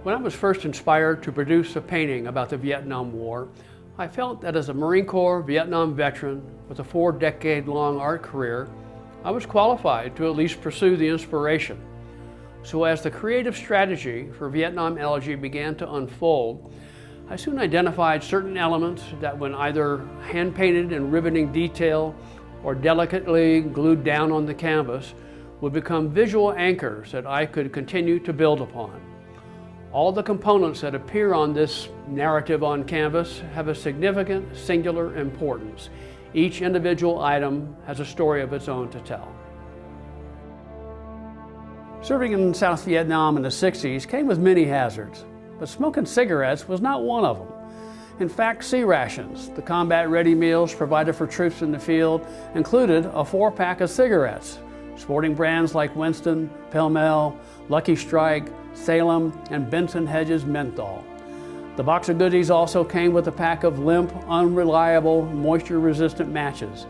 When I was first inspired to produce a painting about the Vietnam War, I felt that as a Marine Corps Vietnam veteran with a 4-decade-long art career, I was qualified to at least pursue the inspiration. So as the creative strategy for Vietnam Elegy began to unfold, I soon identified certain elements that, when either hand-painted in riveting detail or delicately glued down on the canvas, would become visual anchors that I could continue to build upon. All the components that appear on this narrative on canvas have a significant singular importance. Each individual item has a story of its own to tell. Serving in South Vietnam in the 60s came with many hazards, but smoking cigarettes was not one of them. In fact, C rations, the combat-ready meals provided for troops in the field, included a 4-pack of cigarettes, sporting brands like Winston, Pall Mall, Lucky Strike, Salem, and Benson Hedges menthol. The box of goodies also came with a pack of limp, unreliable, moisture-resistant matches.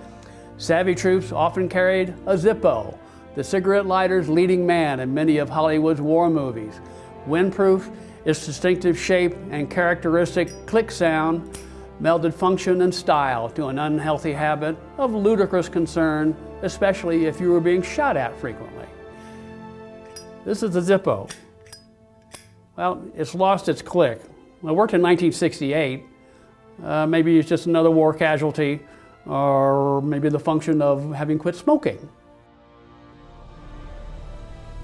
Savvy troops often carried a Zippo, the cigarette lighter's leading man in many of Hollywood's war movies. Windproof, its distinctive shape and characteristic click sound melded function and style to an unhealthy habit of ludicrous concern, especially if you were being shot at frequently. This is the Zippo. Well, it's lost its click. It worked in 1968. Maybe it's just another war casualty, or maybe the function of having quit smoking.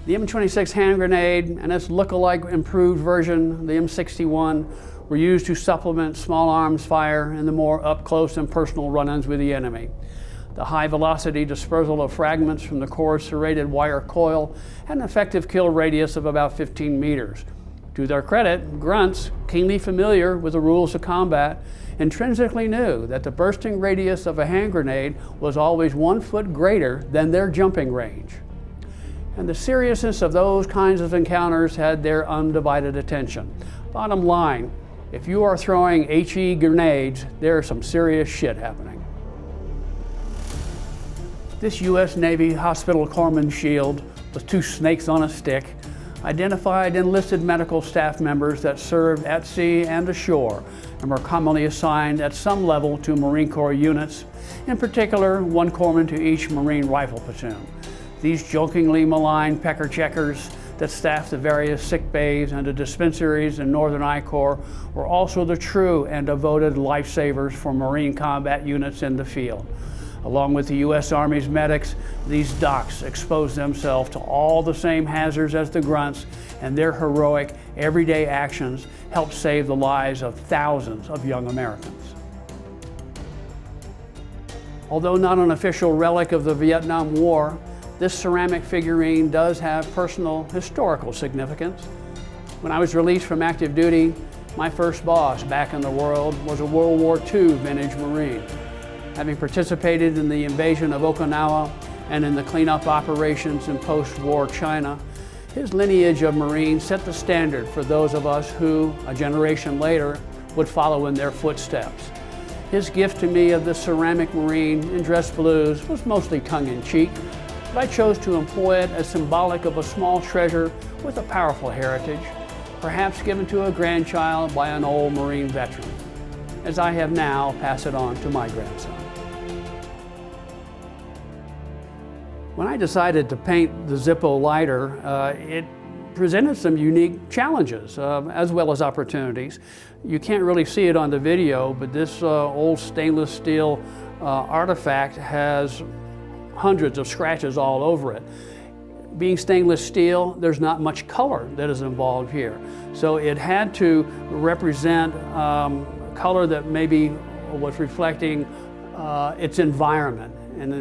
The M26 hand grenade and its look-alike improved version, the M61, were used to supplement small arms fire in the more up-close and personal run-ins with the enemy. The high-velocity dispersal of fragments from the Corps' serrated wire coil had an effective kill radius of about 15 meters. To their credit, grunts, keenly familiar with the rules of combat, intrinsically knew that the bursting radius of a hand grenade was always 1 foot greater than their jumping range. And the seriousness of those kinds of encounters had their undivided attention. Bottom line, if you are throwing HE grenades, there's some serious shit happening. This U.S. Navy Hospital Corpsman shield with 2 snakes on a stick identified enlisted medical staff members that served at sea and ashore and were commonly assigned at some level to Marine Corps units, in particular 1 corpsman to each Marine rifle platoon. These jokingly maligned pecker checkers that staffed the various sick bays and the dispensaries in Northern I Corps were also the true and devoted lifesavers for Marine combat units in the field. Along with the U.S. Army's medics, these docs exposed themselves to all the same hazards as the grunts, and their heroic, everyday actions helped save the lives of thousands of young Americans. Although not an official relic of the Vietnam War, this ceramic figurine does have personal historical significance. When I was released from active duty, my first boss back in the world was a World War II vintage Marine. Having participated in the invasion of Okinawa and in the cleanup operations in post-war China, his lineage of Marines set the standard for those of us who, a generation later, would follow in their footsteps. His gift to me of the ceramic Marine in dress blues was mostly tongue-in-cheek, but I chose to employ it as symbolic of a small treasure with a powerful heritage, perhaps given to a grandchild by an old Marine veteran, as I have now passed it on to my grandson. When I decided to paint the Zippo lighter, it presented some unique challenges as well as opportunities. You can't really see it on the video, but this old stainless steel artifact has hundreds of scratches all over it. Being stainless steel, there's not much color that is involved here. So it had to represent color that maybe was reflecting its environment. And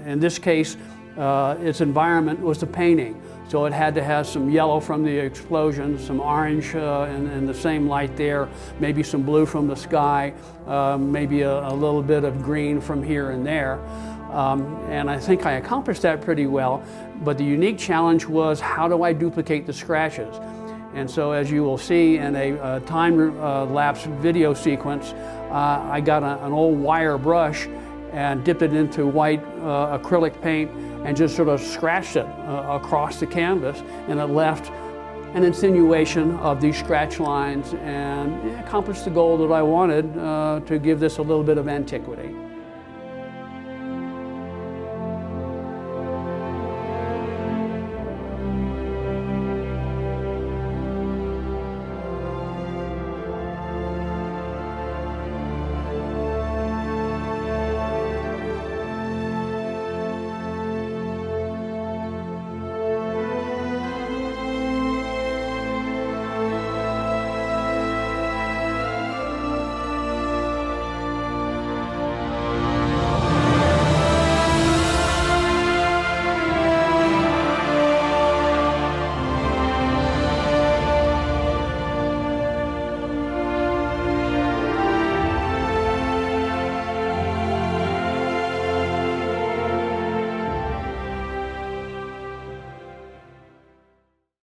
in this case, its environment was the painting. So it had to have some yellow from the explosion, some orange in the same light there, maybe some blue from the sky, maybe a little bit of green from here and there. And I think I accomplished that pretty well, but the unique challenge was, how do I duplicate the scratches? And so, as you will see in a time-lapse video sequence, I got an old wire brush and dipped it into white acrylic paint and just sort of scratched it across the canvas, and it left an insinuation of these scratch lines and accomplished the goal that I wanted to give this a little bit of antiquity.